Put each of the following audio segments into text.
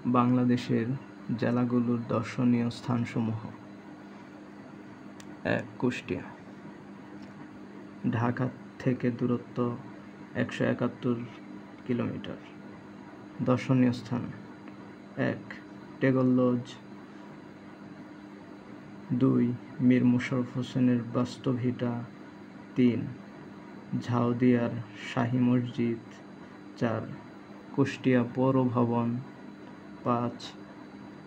বাংলাদেশের জেলাগুলোর দর্শনীয় স্থানসমূহ: ১. কুষ্টিয়া। ঢাকা থেকে দূরত্ব ১৭১ কিলোমিটার। দর্শনীয় স্থান: ১. টেগর লজ, ২. মীর মশাররফ হোসেনের বাস্তভিটা, ৩. ঝাউদিয়ার শাহী মসজিদ, ৪. কুষ্টিয়া পৌর ভবন, ৫.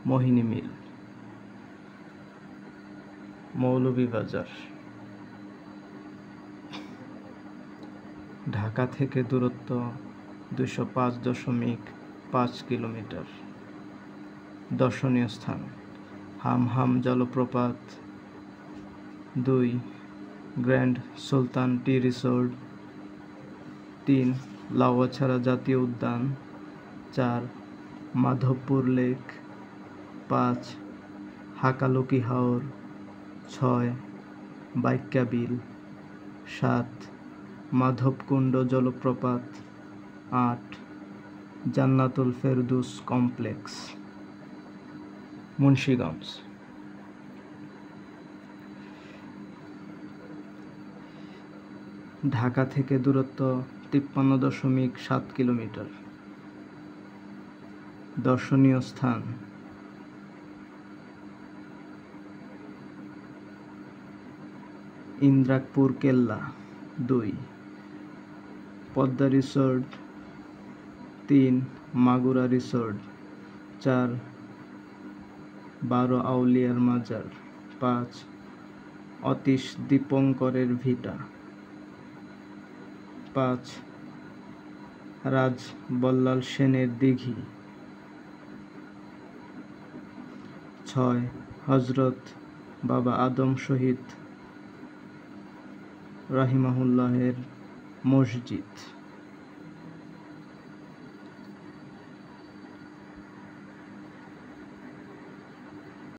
মোহিনী মিল। মৌলভীবাজার। ঢাকা থেকে দূরত্ব ২০৫.৫ কিলোমিটার। দর্শনীয় স্থান: হামহাম জলপ্রপাত, ২. গ্র্যান্ড সুলতান টি রিসোর্ট, ৩. লাউয়াছড়া জাতীয় উদ্যান, ৪. মাধবপুর লেক, ৫. হাকালুকি হাওর, ৬. বাইক্কা বিল, ৭. মাধবকুণ্ড জলপ্রপাত, ৮. জান্নাতুল ফেরদৌস কমপ্লেক্স। মুন্সিগঞ্জ। ঢাকা থেকে দূরত্ব ৫৩.৭ কিলোমিটার। দর্শনীয় স্থান: ইন্দ্রাকপুর কেল্লা, ২. পদ্মা রিসোর্ট, ৩. মাগুরা রিসোর্ট, ৪. ১২ আউলিয়ার মাজার, ৫. অতীশ দীপঙ্করের ভিটা, ৫. রাজ বল্লাল সেনের দিঘি, ৬. হযরত বাবা আদম শহীদ রাহিমাহুল্লাহের মসজিদ।